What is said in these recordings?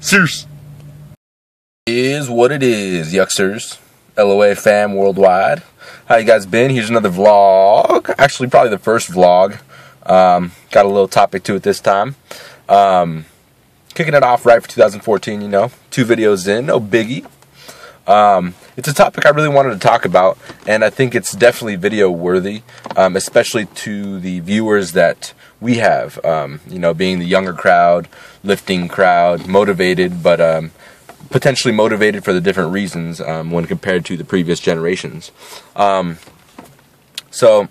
Seriously. Is what it is, yucksters. LOA fam worldwide. How you guys been? Here's another vlog. Actually, probably the first vlog. Got a little topic to it this time. Kicking it off right for 2014, you know. 2 videos in, no biggie. It's a topic I really wanted to talk about, and I think it's definitely video worthy, especially to the viewers that we have, you know, being the younger crowd, lifting crowd, motivated, but potentially motivated for the different reasons when compared to the previous generations. So,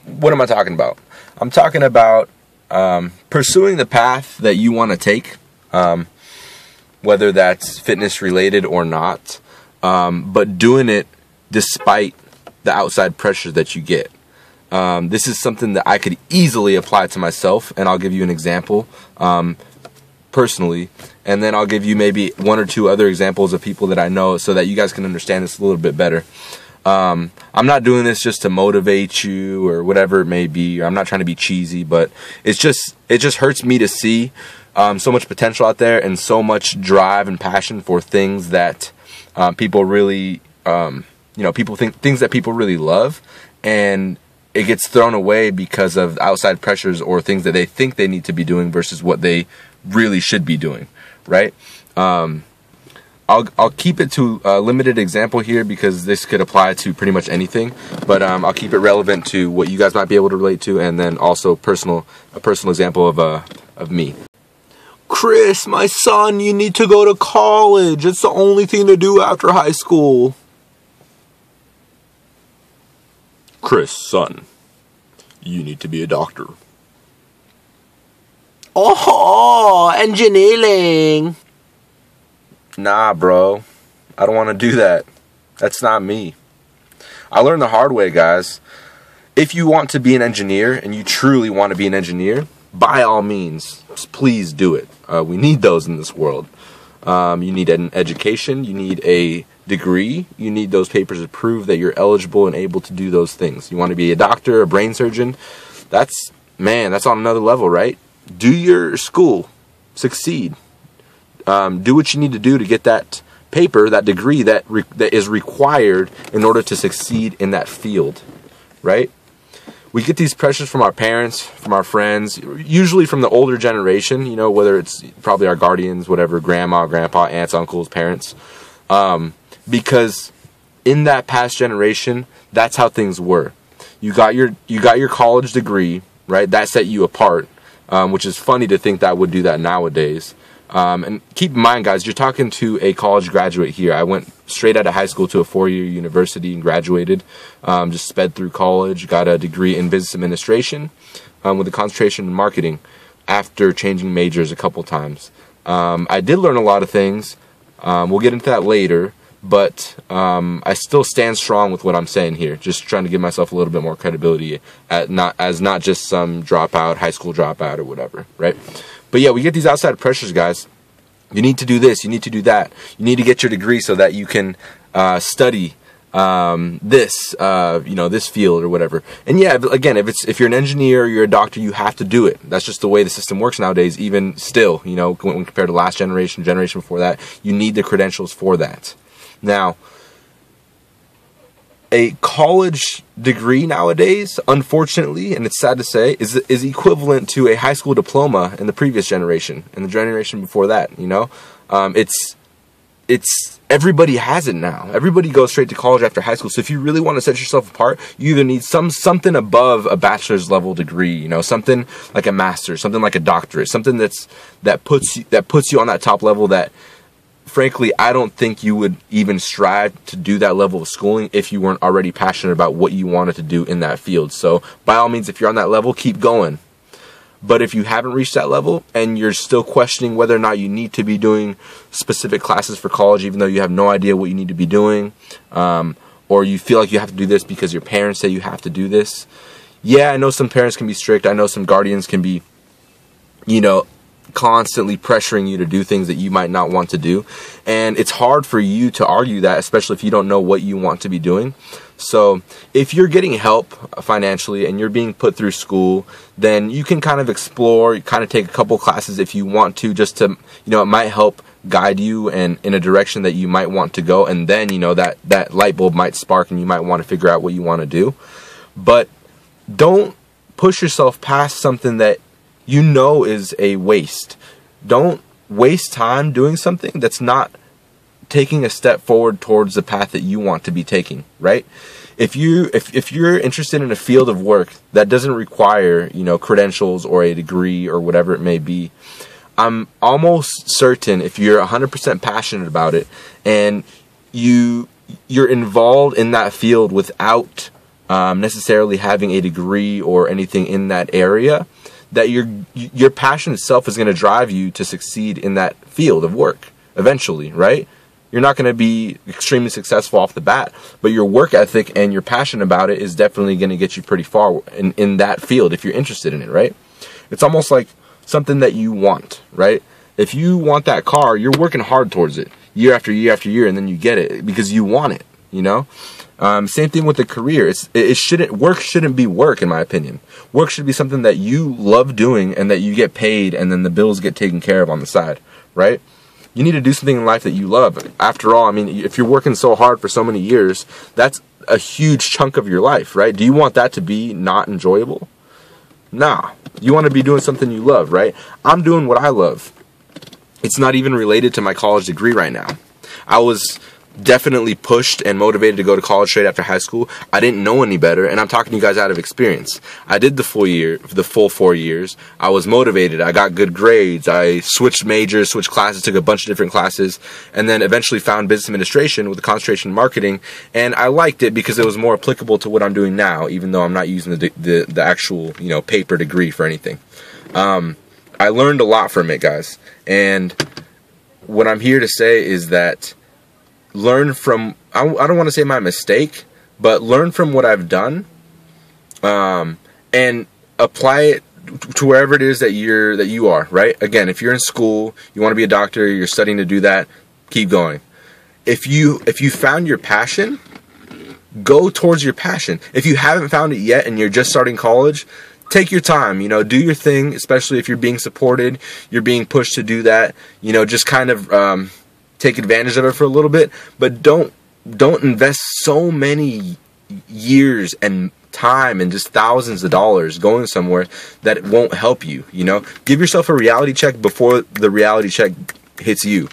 what am I talking about? I'm talking about pursuing the path that you want to take, whether that's fitness related or not. But doing it despite the outside pressure that you get. This is something that I could easily apply to myself, and I'll give you an example personally, and then I'll give you maybe 1 or 2 other examples of people that I know so that you guys can understand this a little bit better. I'm not doing this just to motivate you or whatever it may be. I'm not trying to be cheesy, but it just hurts me to see so much potential out there and so much drive and passion for things that people really, you know, things that people really love, and it gets thrown away because of outside pressures or things that they think they need to be doing versus what they really should be doing, right? I'll keep it to a limited example here because this could apply to pretty much anything, but I'll keep it relevant to what you guys might be able to relate to, and then also a personal example of me. Chris, my son, you need to go to college. It's the only thing to do after high school. Chris, son, you need to be a doctor. Oh, engineering. Nah, bro. I don't want to do that. That's not me. I learned the hard way, guys. If you want to be an engineer and you truly want to be an engineer, by all means, please do it. We need those in this world. You need an education. You need a degree. You need those papers to prove that you're eligible and able to do those things. You want to be a doctor, a brain surgeon. That's on another level, right? Do your school. Succeed. Do what you need to do to get that paper, that degree that is required in order to succeed in that field, right? We get these pressures from our parents, from our friends, usually from the older generation, you know, whether it's probably our guardians, whatever, grandma, grandpa, aunts, uncles, parents, because in that past generation, that's how things were. You got your college degree, right? That set you apart, which is funny to think that would do that nowadays. And keep in mind, guys, you're talking to a college graduate here. I went straight out of high school to a 4-year university and graduated. Just sped through college, got a degree in business administration with a concentration in marketing after changing majors a couple times. I did learn a lot of things. We'll get into that later, but I still stand strong with what I'm saying here. Just trying to give myself a little bit more credibility as not just some dropout, high school dropout or whatever, right? But yeah, we get these outside pressures, guys. You need to do this. You need to do that. You need to get your degree so that you can study this, you know, this field or whatever. And yeah, again, if you're an engineer or you're a doctor, you have to do it. That's just the way the system works nowadays. Even still, you know, when compared to last generation before that, you need the credentials for that. Now, a college degree nowadays, unfortunately, and it's sad to say, is equivalent to a high school diploma in the previous generation and the generation before that. You know, it's everybody has it now. Everybody goes straight to college after high school. So if you really want to set yourself apart, you either need something above a bachelor's level degree. You know, something like a master's, something like a doctorate, something that puts you on that top level that, frankly, I don't think you would even strive to do that level of schooling if you weren't already passionate about what you wanted to do in that field. So by all means, if you're on that level, keep going. But if you haven't reached that level and you're still questioning whether or not you need to be doing specific classes for college, even though you have no idea what you need to be doing, or you feel like you have to do this because your parents say you have to do this. Yeah, I know some parents can be strict. I know some guardians can be, you know, constantly pressuring you to do things that you might not want to do, and it's hard for you to argue that, especially if you don't know what you want to be doing. So if you're getting help financially and you're being put through school, then you can kind of explore, kind of take a couple classes if you want to, just to, you know, it might help guide you and in a direction that you might want to go, and then, you know, that light bulb might spark and you might want to figure out what you want to do. But don't push yourself past something that you know is a waste. Don't waste time doing something that's not taking a step forward towards the path that you want to be taking, right? If you're interested in a field of work that doesn't require, you know, credentials or a degree or whatever it may be, I'm almost certain if you're 100% passionate about it and you're involved in that field without necessarily having a degree or anything in that area, that your passion itself is going to drive you to succeed in that field of work eventually, right? You're not going to be extremely successful off the bat, but your work ethic and your passion about it is definitely going to get you pretty far in that field if you're interested in it, right? It's almost like something that you want, right? If you want that car, you're working hard towards it year after year after year, and then you get it because you want it, you know? Same thing with a career. Work shouldn't be work, in my opinion. Work should be something that you love doing and that you get paid and then the bills get taken care of on the side, right? You need to do something in life that you love. After all, I mean, if you're working so hard for so many years, that's a huge chunk of your life, right? Do you want that to be not enjoyable? Nah. You want to be doing something you love, right? I'm doing what I love. It's not even related to my college degree right now. I was definitely pushed and motivated to go to college straight after high school. I didn't know any better, and I'm talking to you guys out of experience. I did the full 4 years. I was motivated. I got good grades. I switched majors, switched classes, took a bunch of different classes, and then eventually found business administration with a concentration in marketing, and I liked it because it was more applicable to what I'm doing now, even though I'm not using the actual, you know, paper degree for anything. I learned a lot from it, guys, and what I'm here to say is that learn from, I don't want to say my mistake, but learn from what I've done, and apply it to wherever it is that you are, right? Again, if you're in school, you want to be a doctor, you're studying to do that, keep going. If you found your passion, go towards your passion. If you haven't found it yet and you're just starting college, take your time, you know, do your thing, especially if you're being supported, you're being pushed to do that, you know, just kind of take advantage of it for a little bit, but don't invest so many years and time and just thousands of dollars going somewhere that it won't help you, you know. Give yourself a reality check before the reality check hits you.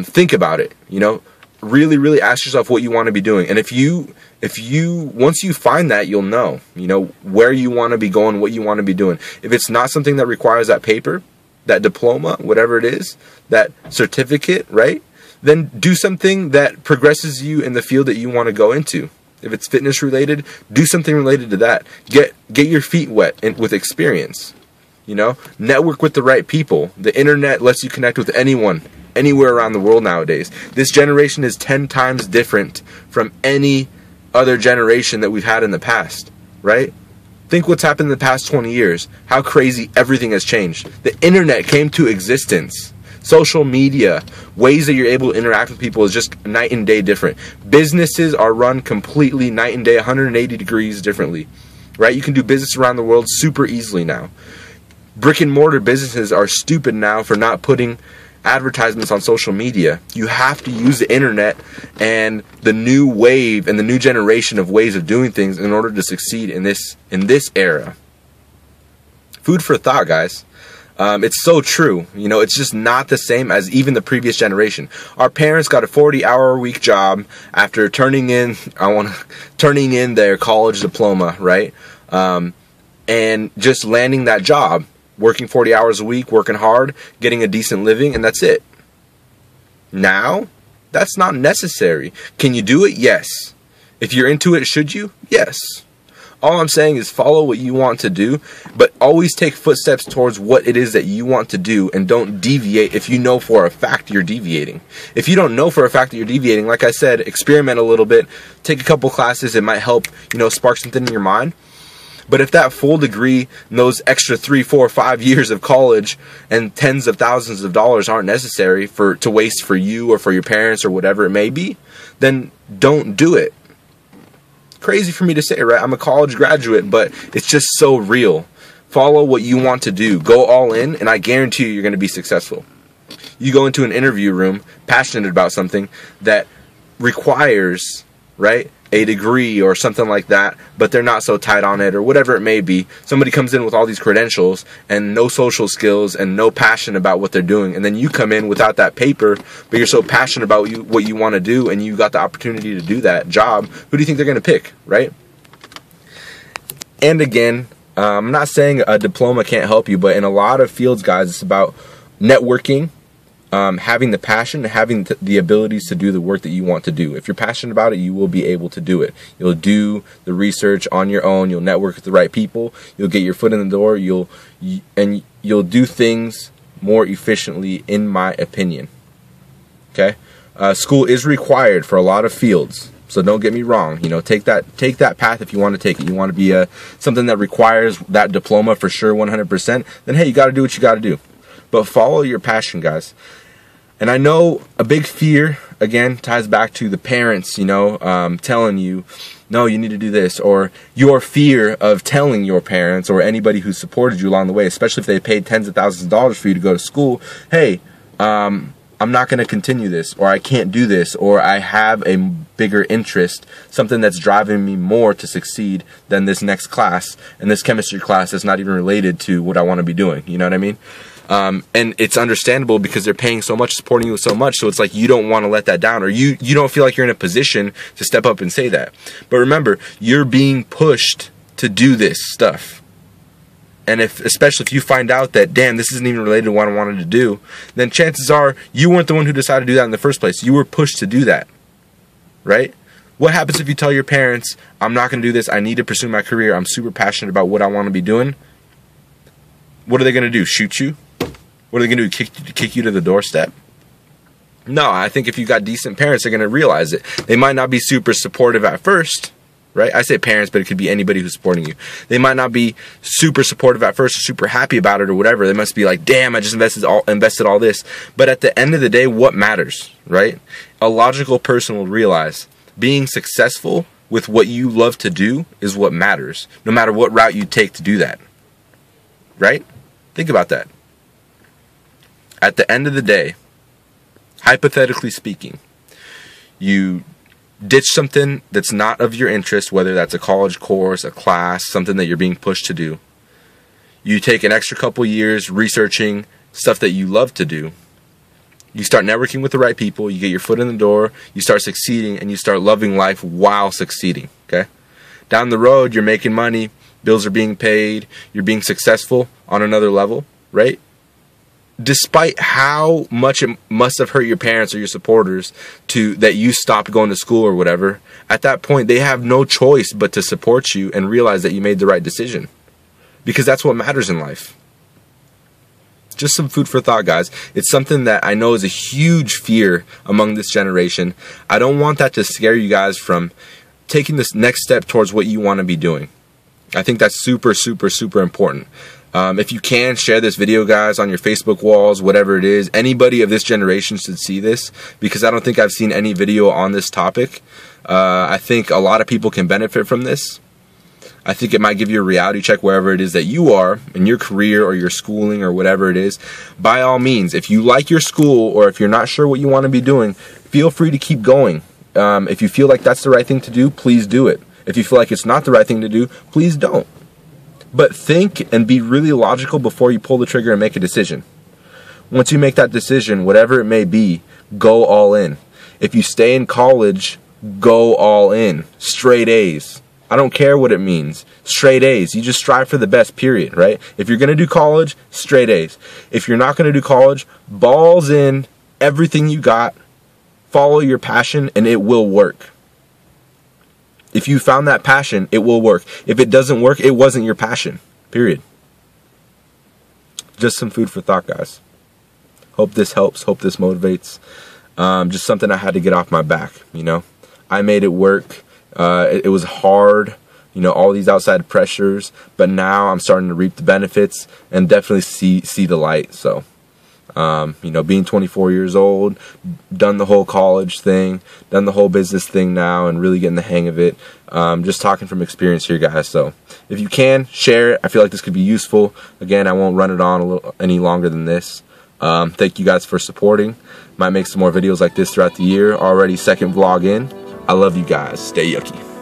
Think about it, you know. Really ask yourself what you want to be doing, and if you once you find that, you'll know, you know, where you want to be going, what you want to be doing. If it's not something that requires that paper, that diploma, whatever it is, that certificate, right? Then do something that progresses you in the field that you want to go into. If it's fitness related, do something related to that. Get your feet wet with experience. You know, network with the right people. The internet lets you connect with anyone, anywhere around the world nowadays. This generation is 10 times different from any other generation that we've had in the past, right? Think what's happened in the past 20 years. How crazy everything has changed. The internet came to existence. Social media, ways that you're able to interact with people is just night and day different. Businesses are run completely night and day, 180 degrees differently, right? You can do business around the world super easily now. Brick and mortar businesses are stupid now for not putting advertisements on social media. You have to use the internet and the new wave and the new generation of ways of doing things in order to succeed in this era. Food for thought, guys. It's so true. You know, it's just not the same as even the previous generation. Our parents got a 40-hour-a-week job after turning in their college diploma, right? And just landing that job, working 40 hours a week, working hard, getting a decent living, and that's it. Now, that's not necessary. Can you do it? Yes. If you're into it, should you? Yes. All I'm saying is follow what you want to do, but always take footsteps towards what it is that you want to do, and don't deviate if you know for a fact you're deviating. If you don't know for a fact that you're deviating, like I said, experiment a little bit, take a couple classes, it might help, you know, spark something in your mind. But if that full degree and those extra 3, 4, 5 years of college and tens of thousands of dollars aren't necessary to waste for you or for your parents or whatever it may be, then don't do it. Crazy for me to say, right? I'm a college graduate, but it's just so real. Follow what you want to do. Go all in, and I guarantee you're going to be successful. You go into an interview room passionate about something that requires, right, a degree or something like that, but they're not so tight on it or whatever it may be. Somebody comes in with all these credentials and no social skills and no passion about what they're doing, and then you come in without that paper, but you're so passionate about what you want to do, and you got the opportunity to do that job. Who do you think they're going to pick, right? And again, I'm not saying a diploma can't help you, but in a lot of fields, guys, it's about networking, having the passion, having the abilities to do the work that you want to do. If you're passionate about it, you will be able to do it. You'll do the research on your own. You'll network with the right people. You'll get your foot in the door. You'll do things more efficiently, in my opinion. Okay, school is required for a lot of fields. So don't get me wrong. You know, take that path if you want to take it. You want to be something that requires that diploma for sure, 100%. Then hey, you got to do what you got to do. But follow your passion, guys. And I know a big fear, again, ties back to the parents, you know, telling you, no, you need to do this, or your fear of telling your parents or anybody who supported you along the way, especially if they paid tens of thousands of dollars for you to go to school, hey, I'm not going to continue this, or I can't do this, or I have a bigger interest, something that's driving me more to succeed than this next class, and this chemistry class that's not even related to what I want to be doing, you know what I mean? And it's understandable because they're paying so much, supporting you so much, so it's like you don't want to let that down, or you don't feel like you're in a position to step up and say that. But remember, you're being pushed to do this stuff. And especially if you find out that, damn, this isn't even related to what I wanted to do, then chances are you weren't the one who decided to do that in the first place. You were pushed to do that, right? What happens if you tell your parents, I'm not going to do this, I need to pursue my career, I'm super passionate about what I want to be doing? What are they going to do, shoot you? What are they going to do, kick you to the doorstep? No, I think if you got decent parents, they're going to realize it. They might not be super supportive at first, right? I say parents, but it could be anybody who's supporting you. They might not be super supportive at first or super happy about it or whatever. They must be like, damn, I just invested all this. But at the end of the day, what matters, right? A logical person will realize being successful with what you love to do is what matters, no matter what route you take to do that, right? Think about that. At the end of the day, hypothetically speaking, you ditch something that's not of your interest, whether that's a college course, a class, something that you're being pushed to do. You take an extra couple years researching stuff that you love to do. You start networking with the right people, you get your foot in the door, you start succeeding, and you start loving life while succeeding, okay? Down the road, you're making money, bills are being paid, you're being successful on another level, right? Despite how much it must have hurt your parents or your supporters that you stopped going to school or whatever, at that point they have no choice but to support you and realize that you made the right decision. Because that's what matters in life. Just some food for thought, guys. It's something that I know is a huge fear among this generation. I don't want that to scare you guys from taking this next step towards what you want to be doing. I think that's super, super, super important. If you can, share this video, guys, on your Facebook walls, whatever it is. Anybody of this generation should see this, because I don't think I've seen any video on this topic. I think a lot of people can benefit from this. I think it might give you a reality check wherever it is that you are in your career or your schooling or whatever it is. By all means, if you like your school or if you're not sure what you want to be doing, feel free to keep going. If you feel like that's the right thing to do, please do it. If you feel like it's not the right thing to do, please don't. But think and be really logical before you pull the trigger and make a decision. Once you make that decision, whatever it may be, go all in. If you stay in college, go all in. Straight A's. I don't care what it means. Straight A's. You just strive for the best, period, right? If you're going to do college, straight A's. If you're not going to do college, balls in, everything you got, follow your passion, and it will work. If you found that passion, it will work. If it doesn't work, it wasn't your passion, period. Just some food for thought, guys. Hope this helps. Hope this motivates. Just something I had to get off my back, you know. I made it work. It was hard, you know, all these outside pressures, but now I'm starting to reap the benefits and definitely see the light. So, you know, being 24 years old, done the whole college thing, done the whole business thing now, and really getting the hang of it. Just talking from experience here, guys. So if you can, share it. I feel like this could be useful. Again, I won't run it on any longer than this. Thank you guys for supporting. Might make some more videos like this throughout the year. Already second vlog in. I love you guys. Stay yucky.